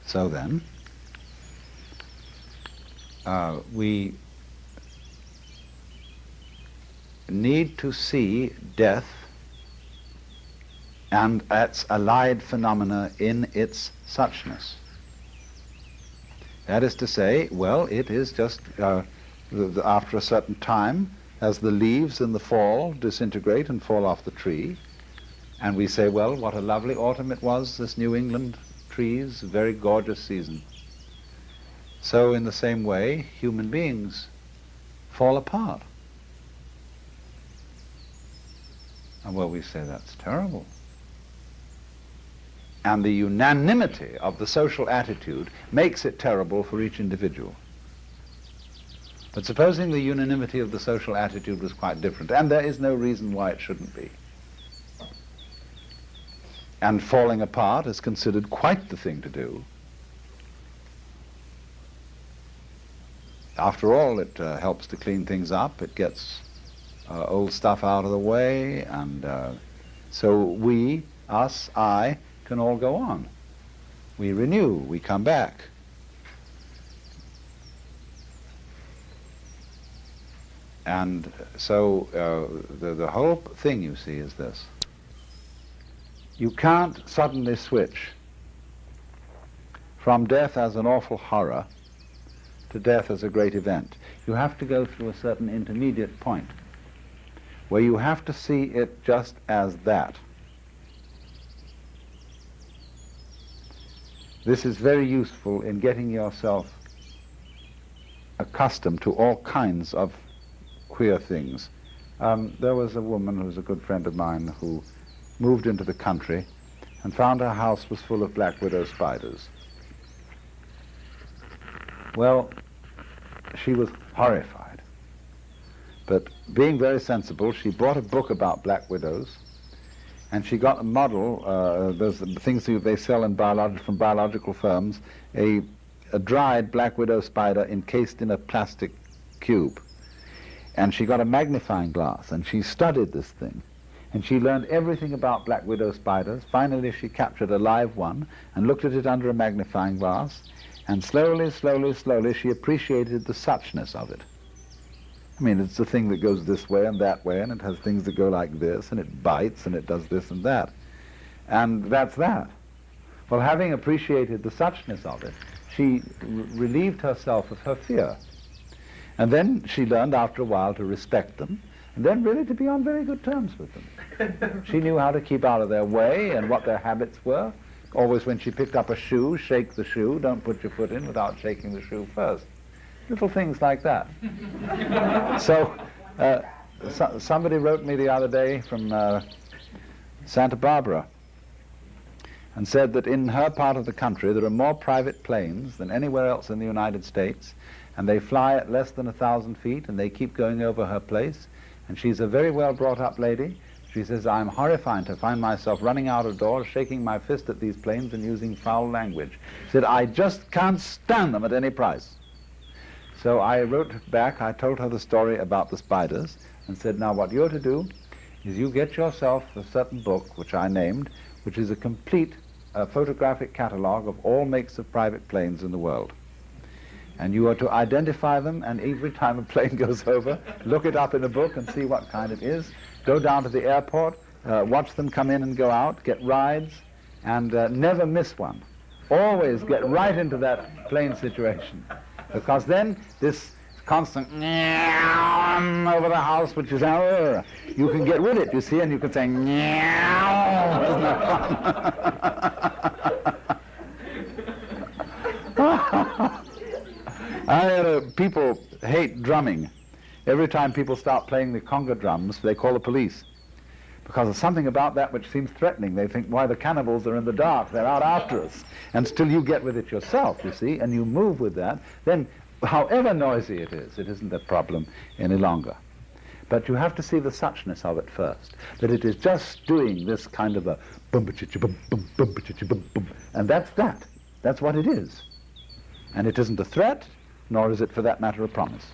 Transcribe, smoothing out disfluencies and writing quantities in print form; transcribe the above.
So then, we need to see death and its allied phenomena in its suchness. That is to say, well, it is just after a certain time, as the leaves in the fall disintegrate and fall off the tree, and we say, well, what a lovely autumn it was, this New England trees, a very gorgeous season. So in the same way, human beings fall apart. And well, we say that's terrible. And the unanimity of the social attitude makes it terrible for each individual. But supposing the unanimity of the social attitude was quite different, and there is no reason why it shouldn't be, and falling apart is considered quite the thing to do. After all, it helps to clean things up, it gets old stuff out of the way, and so we, us, I, can all go on. We renew, we come back. And so the whole thing, you see, is this. You can't suddenly switch from death as an awful horror to death as a great event. You have to go through a certain intermediate point where you have to see it just as that. This is very useful in getting yourself accustomed to all kinds of queer things. There was a woman who was a good friend of mine who moved into the country and found her house was full of black widow spiders. Well, she was horrified. But being very sensible, she bought a book about black widows, and she got a model, those things they sell in from biological firms, a dried black widow spider encased in a plastic cube. And she got a magnifying glass, and she studied this thing. And she learned everything about black widow spiders. Finally, she captured a live one and looked at it under a magnifying glass, and slowly, slowly, slowly, she appreciated the suchness of it. I mean, it's a thing that goes this way and that way, and it has things that go like this, and it bites, and it does this and that. And that's that. Well, having appreciated the suchness of it, she relieved herself of her fear. And then she learned after a while to respect them, and then really to be on very good terms with them. She knew how to keep out of their way and what their habits were. Always when she picked up a shoe, shake the shoe, don't put your foot in without shaking the shoe first. Little things like that. So, somebody wrote me the other day from Santa Barbara and said that in her part of the country there are more private planes than anywhere else in the United States, and they fly at less than 1,000 feet, and they keep going over her place, and she's a very well brought up lady. She says, I'm horrified to find myself running out of doors, shaking my fist at these planes and using foul language. She said, I just can't stand them at any price. So I wrote back, I told her the story about the spiders, and said, now what you're to do is you get yourself a certain book, which I named, which is a complete photographic catalogue of all makes of private planes in the world. And you are to identify them, and every time a plane goes over, look it up in a book and see what kind it is. Go down to the airport, watch them come in and go out, get rides, and never miss one. Always get right into that plane situation. Because then this constant over the house, which is you can get rid of it, you see, and you can say isn't that fun? People hate drumming. Every time people start playing the conga drums, they call the police. Because there's something about that which seems threatening. They think, why, the cannibals are in the dark, they're out after us. And still you get with it yourself, you see, and you move with that, then however noisy it isn't a problem any longer. But you have to see the suchness of it first, that it is just doing this kind of a bum-ba-chitcha-bum-bum-bum-ba-chitcha-bum-bum, and that's that. That's what it is. And it isn't a threat, nor is it, for that matter, a promise.